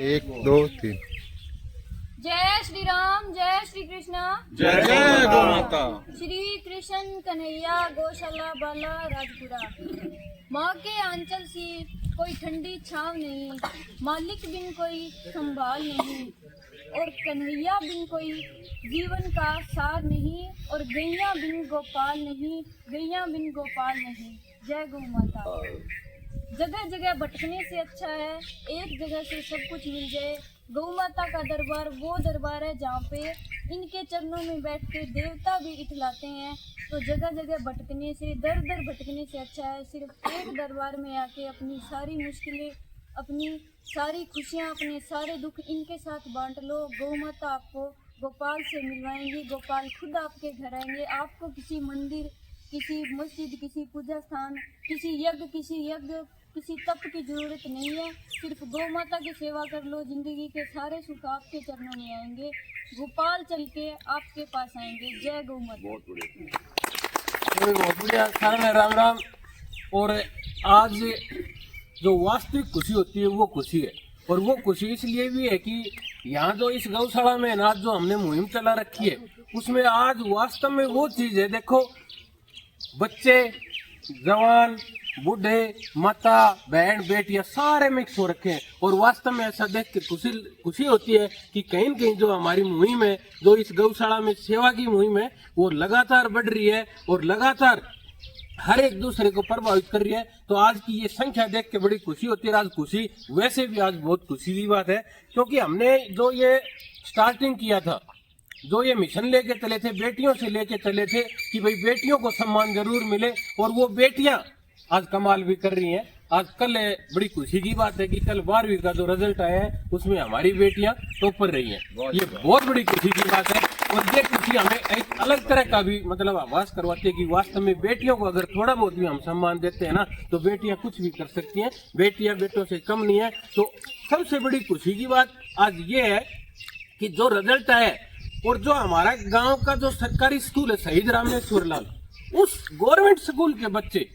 एक दो तीन। जय श्री राम, जय श्री कृष्ण, जय जय गौ माता। श्री कृष्ण कन्हैया गौशाला बाला राजपुरा। माँ के आंचल सी कोई ठंडी छाव नहीं, मालिक बिन कोई संभाल नहीं, और कन्हैया बिन कोई जीवन का सार नहीं, और गैया बिन गोपाल नहीं, गैया बिन गोपाल नहीं। जय गौ माता। जगह जगह भटकने से अच्छा है एक जगह से सब कुछ मिल जाए। गौ माता का दरबार वो दरबार है जहाँ पे इनके चरणों में बैठ के देवता भी इठलाते हैं। तो जगह जगह भटकने से, दर दर भटकने से अच्छा है सिर्फ एक दरबार में आके अपनी सारी मुश्किलें, अपनी सारी खुशियाँ, अपने सारे दुख इनके साथ बांट लो। गौ माता आपको गोपाल से मिलवाएंगी, गोपाल खुद आपके घर आएंगे। आपको किसी मंदिर, किसी मस्जिद, किसी पूजा स्थान, किसी यज्ञ, किसी तप की जरूरत नहीं है। सिर्फ गौ माता की सेवा कर लो, जिंदगी के सारे सुख आपके चरणों में आएंगे। गोपाल चल के आपके पास आएंगे। जय गौ माता। बहुत बढ़िया सारा में राम राम। और आज जो वास्तविक खुशी होती है वो खुशी है, और वो खुशी इसलिए भी है कि यहाँ जो इस गौशाला में आज जो हमने मुहिम चला रखी है उसमें आज वास्तव में वो चीज है। देखो, बच्चे, जवान, बूढ़े, माता, बहन, बेटियां सारे मिक्स हो रखे हैं, और वास्तव में ऐसा देख के खुशी होती है कि कहीं न कहीं जो हमारी मुहिम है, जो इस गौशाला में सेवा की मुहिम है, वो लगातार बढ़ रही है और लगातार हर एक दूसरे को प्रभावित कर रही है। तो आज की ये संख्या देख के बड़ी खुशी होती है। आज खुशी वैसे भी आज बहुत खुशी की बात है, क्योंकि हमने जो ये स्टार्टिंग किया था, जो ये मिशन लेके चले थे, बेटियों से लेके चले थे कि भाई बेटियों को सम्मान जरूर मिले, और वो बेटियां आज कमाल भी कर रही हैं। आज कल बड़ी खुशी की बात है कि कल 12वीं का जो रिजल्ट आया है उसमें हमारी बेटियां टॉपर रही हैं। ये बहुत बड़ी खुशी की बात है, और ये खुशी हमें एक अलग तरह का भी मतलब आभास करवाती है कि वास्तव में बेटियों को अगर थोड़ा बहुत भी हम सम्मान देते हैं ना, तो बेटियां कुछ भी कर सकती हैं। बेटियां बेटों से कम नहीं है। तो सबसे बड़ी खुशी की बात आज ये है कि जो रिजल्ट आया और जो हमारा गांव का जो सरकारी स्कूल है शहीद रामेश्वर लाल, उस गवर्नमेंट स्कूल के बच्चे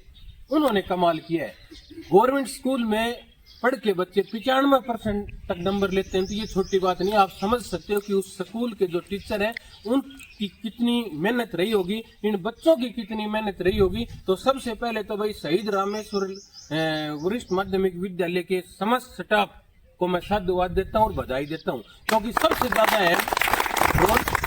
उन्होंने कमाल किया है। गवर्नमेंट स्कूल में पढ़ के बच्चे 95% तक नंबर लेते हैं। तो ये छोटी बात नहीं, आप समझ सकते हो कि उस स्कूल के जो टीचर हैं उनकी कितनी मेहनत रही होगी, इन बच्चों की कितनी मेहनत रही होगी। तो सबसे पहले तो भाई शहीद रामेश्वर वरिष्ठ माध्यमिक विद्यालय के समस्त स्टाफ को मैं साधुवाद देता हूँ और बधाई देता हूँ, क्योंकि सबसे ज्यादा है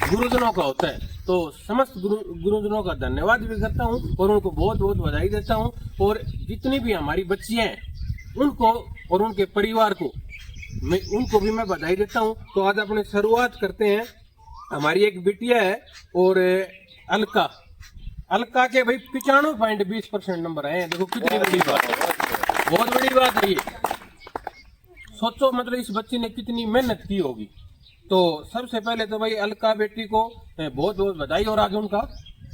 गुरुजनों का होता है। तो समस्त गुरुजनों का धन्यवाद भी करता हूँ और उनको बहुत बहुत बधाई देता हूँ। और जितनी भी हमारी बच्चियां हैं उनको और उनके परिवार को उनको भी मैं बधाई देता हूँ। तो आज अपने शुरुआत करते हैं। हमारी एक बिटिया है और अलका के भाई 95.20% नंबर आए हैं। देखो कितनी बड़ी बात है, बहुत बड़ी बात है ये। सोचो मतलब इस बच्ची ने कितनी मेहनत की होगी। तो सबसे पहले तो भाई अलका बेटी को बहुत बहुत बधाई, और आज उनका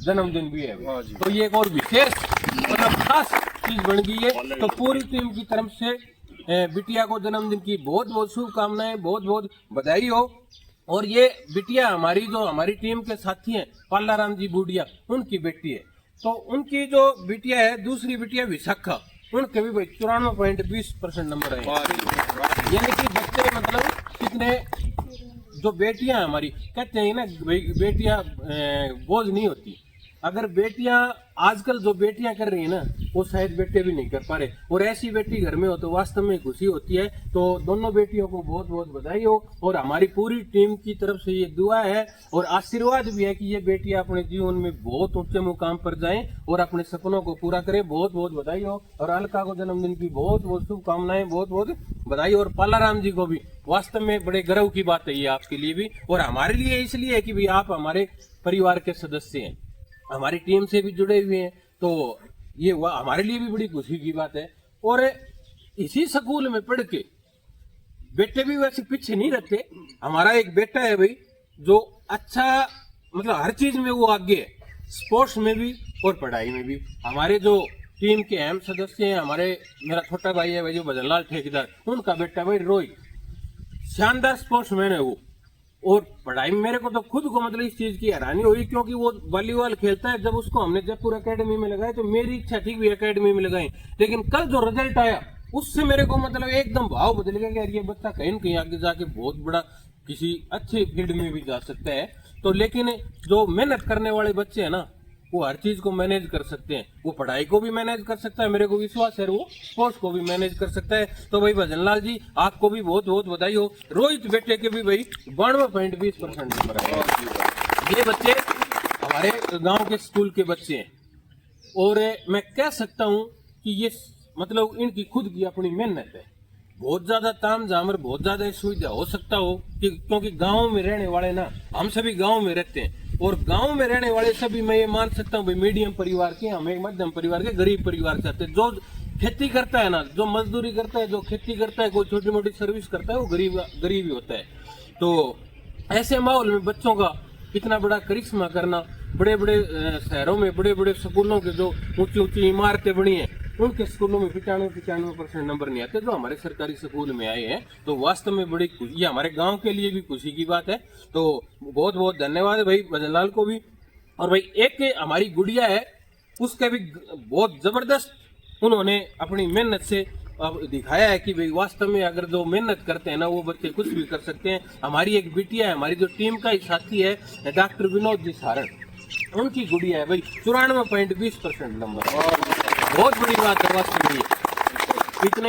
जन्मदिन भी है। तो ये एक और विशेष मतलब खास चीज बन गई है। तो पूरी टीम की तरफ से बिटिया को जन्मदिन की बहुत बहुत शुभकामनाएं, बहुत बहुत बधाई हो। और ये बिटिया हमारी टीम के साथी हैं पालाराम जी बूढ़िया, उनकी बेटी है। तो उनकी जो बिटिया है, दूसरी बिटिया विशाखा, उनके भी भाई 94.20% नंबर है। यानी कि बच्चे मतलब कितने, जो बेटियां हमारी कहते हैं ना बेटियां बोझ नहीं होती। अगर बेटियां आजकल जो बेटियां कर रही है ना, वो शायद बेटे भी नहीं कर पा रहे, और ऐसी बेटी घर में हो तो वास्तव में खुशी होती है। तो दोनों बेटियों को बहुत बहुत बधाई हो, और हमारी पूरी टीम की तरफ से ये दुआ है और आशीर्वाद भी है कि ये बेटियां अपने जीवन में बहुत ऊंचे मुकाम पर जाएं और अपने सपनों को पूरा करें। बहुत बहुत बधाई हो, और अलका को जन्मदिन की बहुत बहुत शुभकामनाएं, बहुत बहुत बधाई। और पालाराम जी को भी वास्तव में बड़े गर्व की बात है ये आपके लिए भी, और हमारे लिए इसलिए है कि भाई आप हमारे परिवार के सदस्य हैं, हमारी टीम से भी जुड़े हुए हैं। तो ये हमारे लिए भी बड़ी खुशी की बात है। और इसी स्कूल में पढ़ के बेटे भी वैसे पीछे नहीं रहते। हमारा एक बेटा है भाई जो अच्छा मतलब हर चीज में वो आगे है, स्पोर्ट्स में भी और पढ़ाई में भी। हमारे जो टीम के अहम सदस्य हैं, मेरा छोटा भाई है भाई जो भजनलाल ठेकेदार, उनका बेटा भाई रोहित शानदार स्पोर्ट्समैन है वो। और पढ़ाई में मेरे को तो खुद को मतलब इस चीज की हैरानी हुई, क्योंकि वो वॉलीबॉल खेलता है। जब उसको हमने जयपुर एकेडमी में लगाया तो मेरी इच्छा थी भी एकेडमी में लगाएं, लेकिन कल जो रिजल्ट आया उससे मेरे को मतलब एकदम भाव बदल गया कि यार ये बच्चा कहीं न कहीं आगे जाके बहुत बड़ा किसी अच्छे फील्ड में भी जा सकता है। तो लेकिन जो मेहनत करने वाले बच्चे हैं ना, वो हर चीज को मैनेज कर सकते हैं। वो पढ़ाई को भी मैनेज कर सकता है, मेरे को विश्वास है वो स्पोर्ट्स को भी मैनेज कर सकता है। तो भाई भजनलाल जी, आपको भी बहुत बहुत बधाई हो। रोहित बेटे के भी भाई 92.20% नंबर आए। ये बच्चे हमारे गांव के स्कूल के बच्चे हैं और मैं कह सकता हूं कि ये मतलब इनकी खुद की अपनी मेहनत है। बहुत ज्यादा ताम झाम और बहुत ज्यादा सुविधा हो सकता हो कि क्योंकि गांव में रहने वाले ना, हम सभी गांव में रहते हैं और गांव में रहने वाले सभी मैं ये मान सकता हूँ भाई मीडियम परिवार के, हम एक मध्यम परिवार के, गरीब परिवार से आते हैं। जो खेती करता है ना, जो मजदूरी करता है, जो खेती करता है, कोई छोटी मोटी सर्विस करता है, वो गरीब ही होता है। तो ऐसे माहौल में बच्चों का इतना बड़ा करिश्मा करना, बड़े बड़े शहरों में बड़े बड़े स्कूलों के जो ऊंची ऊंची इमारतें बनी हैं, उनके स्कूलों में 95% नंबर नहीं आते, जो हमारे सरकारी स्कूल में आए हैं। तो वास्तव में बड़ी खुशी, ये हमारे गांव के लिए भी खुशी की बात है। तो बहुत बहुत धन्यवाद है भाई भजनलाल को भी। और भाई एक हमारी गुड़िया है, उसका भी बहुत जबरदस्त उन्होंने अपनी मेहनत से अब दिखाया है कि भाई वास्तव में अगर जो मेहनत करते हैं ना, वो बच्चे कुछ भी कर सकते हैं। हमारी एक बिटिया है, हमारी जो टीम का ही साथी है डॉक्टर विनोद जी सारण, उनकी गुड़िया है भाई 94.20% नंबर। बहुत बड़ी बात है वास्तव में।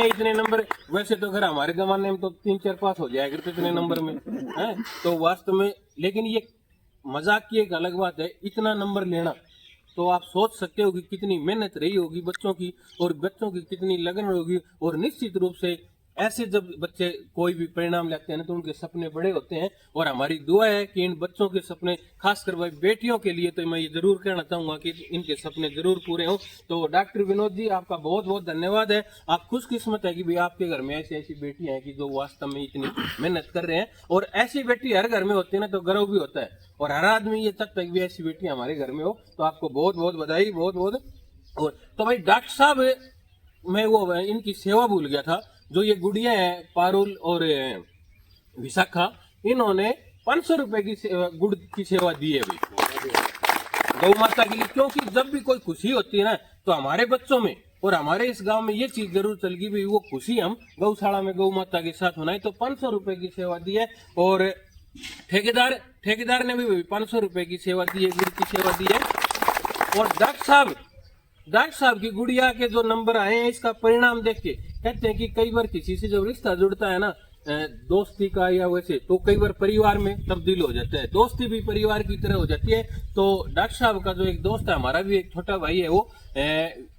इतने नंबर, वैसे तो अगर हमारे जमाने में तो 3-4 पास हो जाया करते इतने नंबर में है। तो वास्तव में लेकिन ये मजाक की एक अलग बात है, इतना नंबर लेना। तो आप सोच सकते हो कि कितनी मेहनत रही होगी बच्चों की और बच्चों की कितनी लगन होगी। और निश्चित रूप से ऐसे जब बच्चे कोई भी परिणाम लेते हैं ना, तो उनके सपने बड़े होते हैं। और हमारी दुआ है कि इन बच्चों के सपने, खासकर भाई बेटियों के लिए, तो मैं ये जरूर कहना चाहूंगा कि इनके सपने जरूर पूरे हों। तो डॉक्टर विनोद जी, आपका बहुत बहुत धन्यवाद है। आप खुशकिस्मत है कि भाई आपके घर में ऐसी ऐसी बेटियां हैं कि जो वास्तव में इतनी मेहनत कर रहे हैं। और ऐसी बेटी हर घर में होती है ना, तो गर्व भी होता है और हर आदमी ये चाहता है कि ऐसी बेटी हमारे घर में हो। तो आपको बहुत बहुत बधाई, बहुत बहुत। और तो भाई डॉक्टर साहब, मैं वो इनकी सेवा भूल गया था। जो ये गुड़िया है पारुल और विशाखा, इन्होंने 500 रुपए की गुड़ की सेवा दी है भाई गौ माता के लिए। क्योंकि जब भी कोई खुशी होती है ना, तो हमारे बच्चों में और हमारे इस गांव में ये चीज जरूर चल गई भाई, वो खुशी हम गौशाला में गौ माता के साथ मनाए। तो 500 रुपए की सेवा दी है। और ठेकेदार ने भी 500 रुपए की सेवा दी है, गुड़ की सेवा दी है। और डॉक्टर साहब की गुड़िया के जो नंबर आए हैं, इसका परिणाम देख के कहते हैं कि कई बार किसी से जब रिश्ता जुड़ता है ना, दोस्ती का या वैसे, तो कई बार परिवार में तब्दील हो जाता है, दोस्ती भी परिवार की तरह हो जाती है। तो डॉक्टर साहब का जो एक दोस्त है, हमारा भी एक छोटा भाई है, वो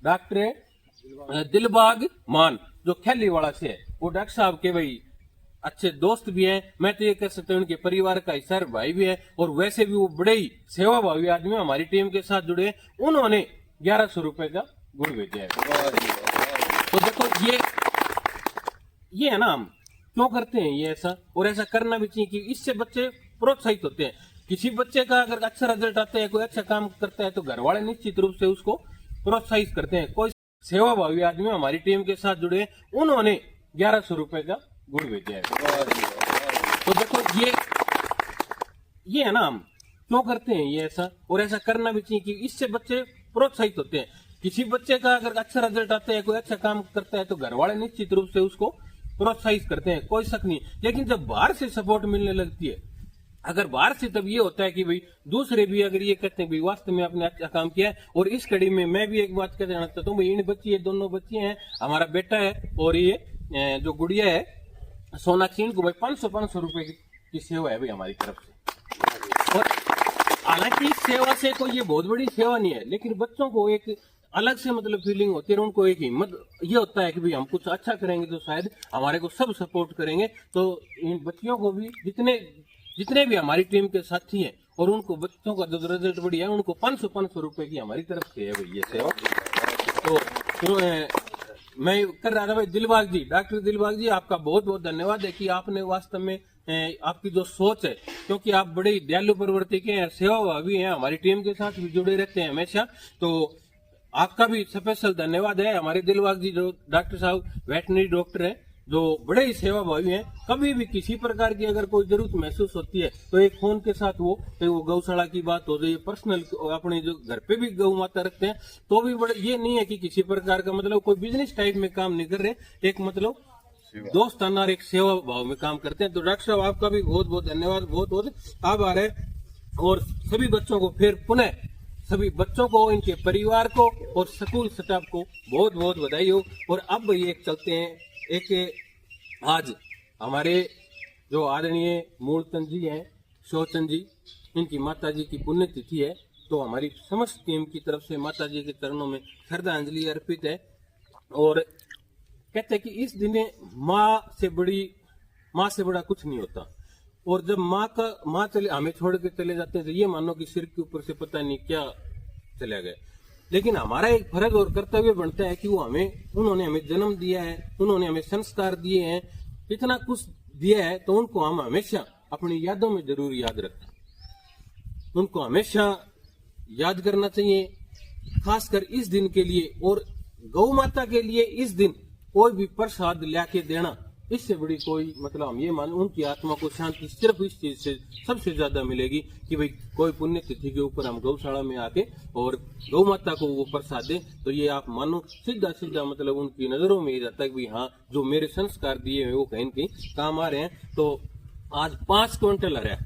डॉक्टर दिलबाग मान, जो खैलीवाड़ा से है, वो डॉक्टर साहब के भाई अच्छे दोस्त भी हैं। मैं तो ये कह सकता हूँ उनके परिवार का हिस्सा भाई भी है। और वैसे भी वो बड़े ही सेवाभावी आदमी हमारी टीम के साथ जुड़े हैं। उन्होंने 1100 रुपए का गुड़ भेजा है। तो देखो ये है ना, हम क्यों करते हैं ये ऐसा, और ऐसा करना भी चाहिए कि इससे बच्चे प्रोत्साहित होते हैं। किसी बच्चे का अगर अच्छा रिजल्ट आता है, कोई अच्छा काम करता है, तो घर वाले निश्चित रूप से उसको प्रोत्साहित करते हैं। कोई सेवाभावी आदमी हमारी टीम के साथ जुड़े हैं, उन्होंने 1100 रुपए का गुड़ भेजा है। तो देखो ये है ना, हम क्यों करते हैं ये ऐसा, और ऐसा करना भी चाहिए कि इससे बच्चे प्रोत्साहित होते हैं। किसी बच्चे का अगर अच्छा रिजल्ट आता है, कोई अच्छा काम करता है, तो घर वाले निश्चित रूप से उसको प्रोत्साहित करते हैं, कोई शक नहीं। लेकिन जब बाहर से सपोर्ट मिलने लगती है, अगर बाहर से, तब ये होता है कि भाई दूसरे भी अगर ये कहते हैं भाई वास्तव में आपने अच्छा काम किया है। और इस कड़ी में मैं भी एक बात कहना चाहता हूँ, इन बच्ची, ये दोनों बच्चे हैं, हमारा बेटा है और ये जो गुड़िया है सोनाक्षी, इनको भाई 500 रुपए की सेवा है भाई हमारी तरफ से। और हालांकि इस सेवा से कोई ये बहुत बड़ी सेवा नहीं है, लेकिन बच्चों को एक अलग से मतलब फीलिंग होती है, उनको एक हिम्मत ये होता है कि भाई हम कुछ अच्छा करेंगे तो शायद हमारे को सब सपोर्ट करेंगे। तो इन बच्चियों को भी, जितने भी हमारी टीम के साथी हैं, और उनको बच्चों का जो रिजल्ट बढ़िया है, उनको 500 रुपए की हमारी तरफ से है भाई ये सेवा। तो मैं कर रहा था भाई दिलबाग जी, डॉक्टर दिलबाग जी, आपका बहुत बहुत धन्यवाद है कि आपने वास्तव में आपकी जो सोच है, क्योंकि आप बड़े दयालु प्रवृत्ति के हैं, सेवाभावी हैं, हमारी टीम के साथ भी जुड़े रहते हैं हमेशा। तो आपका भी स्पेशल धन्यवाद है। हमारे दिलबाग जी जो डॉक्टर साहब वेटनरी डॉक्टर हैं, जो बड़े ही सेवा भावी हैं, कभी भी किसी प्रकार की अगर कोई जरूरत महसूस होती है तो एक फोन के साथ वो गौशाला की बात हो जाए, पर्सनल अपने जो घर पे भी गौ माता रखते हैं तो भी बड़े, ये नहीं है कि किसी प्रकार का मतलब कोई बिजनेस टाइप में काम नहीं कर रहे, एक मतलब दोस्ताना और एक सेवा भाव में काम करते हैं। तो डॉक्टर साहब आपका भी बहुत बहुत धन्यवाद, बहुत बहुत आभार है। और सभी बच्चों को फिर पुनः सभी बच्चों को, इनके परिवार को और स्कूल स्टाफ को बहुत बहुत बधाई हो। और अब ये चलते हैं एक, आज हमारे जो आदरणीय मूलचंद जी हैं, शोचन जी, इनकी माता जी की पुण्यतिथि है, तो हमारी समस्त टीम की तरफ से माता जी के चरणों में श्रद्धांजलि अर्पित है। और कहते हैं कि इस दिन माँ से बड़ा कुछ नहीं होता। और जब माँ चले हमें छोड़ के चले जाते हैं तो ये मानो कि सिर के ऊपर से पता नहीं क्या चला गया। लेकिन हमारा एक फर्ज और कर्तव्य बनता है कि उन्होंने हमें जन्म दिया है, उन्होंने हमें संस्कार दिए हैं, इतना कुछ दिया है, तो उनको हम हमेशा अपनी यादों में जरूर याद रखें। उनको हमेशा याद करना चाहिए, खासकर इस दिन के लिए। और गौ माता के लिए इस दिन कोई भी प्रसाद लाके देना, इससे बड़ी कोई मतलब हम ये मान, उनकी आत्मा को शांति सिर्फ इस चीज से सबसे ज्यादा मिलेगी कि भाई कोई पुण्य तिथि के ऊपर हम गौशाला में आके और गौ माता को वो प्रसाद दें। तो ये आप मानो सीधा मतलब उनकी नजरों में ही जाता है कि हाँ, जो मेरे संस्कार दिए हैं वो कहीं न कहीं काम आ रहे हैं। तो आज 5 क्विंटल हरा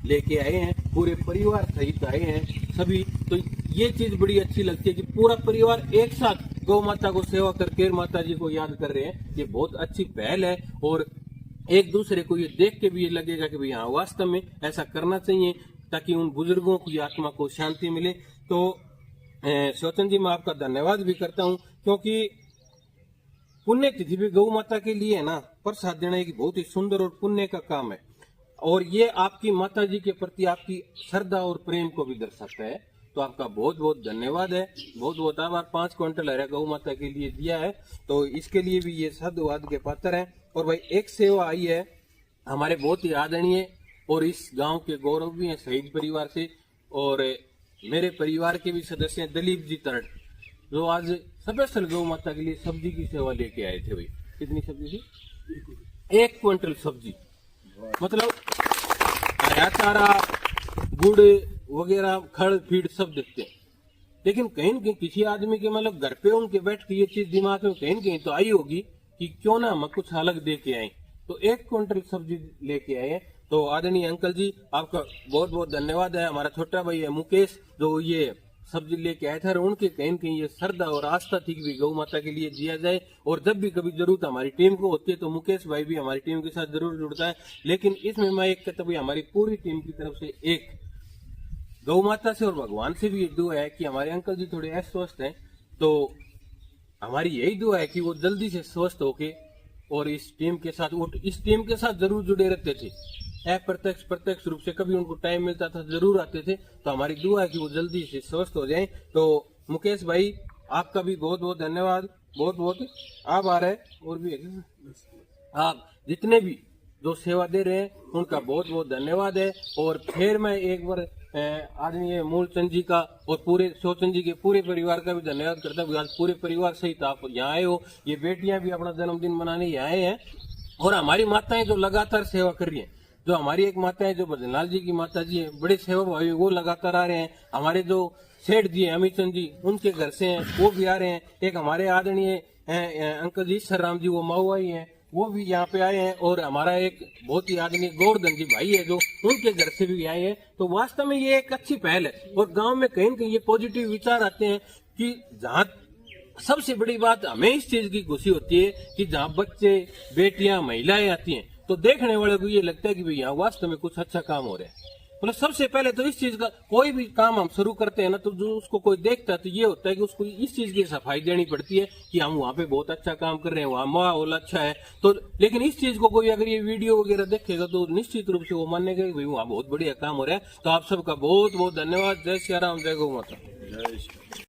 लेके आए हैं, पूरे परिवार सहित आए हैं सभी। तो ये चीज बड़ी अच्छी लगती है कि पूरा परिवार एक साथ गौ माता को सेवा करके माता जी को याद कर रहे हैं। ये बहुत अच्छी पहल है और एक दूसरे को ये देख के भी ये लगेगा कि भाई हाँ, वास्तव में ऐसा करना चाहिए ताकि उन बुजुर्गों की आत्मा को शांति मिले। तो शोचन जी, मैं आपका धन्यवाद भी करता हूँ, क्योंकि पुण्य तिथि भी गौ माता के लिए है ना, प्रसाद देना एक बहुत ही सुंदर और पुण्य का काम है। और ये आपकी माता जी के प्रति आपकी श्रद्धा और प्रेम को भी दर्शाता है। तो आपका बहुत बहुत धन्यवाद है, बहुत बहुत आभार। 5 क्विंटल हरा गौ माता के लिए दिया है, तो इसके लिए भी ये साधुवाद के पात्र है। और भाई एक सेवा आई है हमारे बहुत ही आदरणीय और इस गांव के गौरव भी हैं, शहीद परिवार से, और मेरे परिवार के भी सदस्य हैं दिलीप जी तरट, जो आज स्पेशल गौ माता के लिए सब्जी की सेवा लेके आए थे। भाई कितनी सब्जी थी? 1 क्विंटल सब्जी, मतलब हरा चारा, गुड़ वगैरह, खड़ फीड सब देते हैं। लेकिन कहीं न कहीं किसी आदमी के मतलब घर पे उनके बैठ के ये चीज दिमाग में कहीं न कहीं तो आई होगी कि क्यों ना हम कुछ अलग दे के आए। तो 1 क्विंटल सब्जी लेके आए हैं। तो आदरणीय अंकल जी, आपका बहुत बहुत धन्यवाद है। हमारा छोटा भाई है मुकेश, जो ये सब्जी लेके आए थे, और उनके कहीं न कहीं ये श्रद्धा और आस्था थी कि गौ माता के लिए दिया जाए। और जब भी कभी जरूरत हमारी टीम को होती है तो मुकेश भाई भी हमारी टीम के साथ जरूर जुड़ता है। लेकिन इसमें मैं एक कहता हूँ, हमारी पूरी टीम की तरफ से एक गौ माता से और भगवान से भी ये दुआ है कि हमारे अंकल जी थोड़े अस्वस्थ हैं, तो हमारी यही दुआ है कि वो जल्दी से स्वस्थ होके और इस टीम के साथ जरूर जुड़े रहते थे। प्रत्यक्ष रूप से कभी उनको टाइम मिलता था जरूर आते थे। तो हमारी दुआ है कि वो जल्दी से स्वस्थ हो जाएं। तो मुकेश भाई, आपका भी बहुत बहुत धन्यवाद, बहुत बहुत आभार है। और भी आप जितने भी जो सेवा दे रहे हैं उनका बहुत बहुत धन्यवाद है। और फिर मैं एक बार आदरणीय मूलचंद जी का और पूरे शोचन जी के पूरे परिवार का भी धन्यवाद करता हूँ। आज पूरे परिवार सहित आप यहाँ आए हो, ये बेटियां भी अपना जन्मदिन मनाने यहाँ आए हैं। और हमारी माताएं जो लगातार सेवा कर रही हैं, जो हमारी एक माता है जो भजनलाल जी की माता जी है, बड़े सेवा भावी, वो लगातार आ रहे हैं। हमारे जो सेठ जी है अमित चंद जी, उनके घर से हैं, वो भी आ रहे हैं। एक हमारे आदरणीय अंकल जी ईश्वर राम जी, वो महुआई हैं, वो भी यहाँ पे आए हैं। और हमारा एक बहुत ही आदरणीय गोवर्धन जी भाई है, जो उनके घर से भी आए हैं। तो वास्तव में ये एक अच्छी पहल है। और गांव में कहीं न कहीं ये पॉजिटिव विचार आते हैं कि जहाँ सबसे बड़ी बात हमें इस चीज की खुशी होती है कि जहाँ बच्चे, बेटियां, महिलाएं आती हैं, तो देखने वाले को ये लगता है कि भाई यहाँ वास्तव में कुछ अच्छा काम हो रहा है। मतलब सबसे पहले तो इस चीज का, कोई भी काम हम शुरू करते हैं ना, तो जो उसको कोई देखता है तो ये होता है कि उसको इस चीज की सफाई देनी पड़ती है कि हम वहाँ पे बहुत अच्छा काम कर रहे हैं, वहाँ माहौल अच्छा है। तो लेकिन इस चीज को कोई अगर ये वीडियो वगैरह देखेगा तो निश्चित रूप से वो मानेगा कि भाई वहाँ बहुत बढ़िया काम हो रहा है। तो आप सबका बहुत बहुत धन्यवाद। जय सिया राम, जय गौ माता।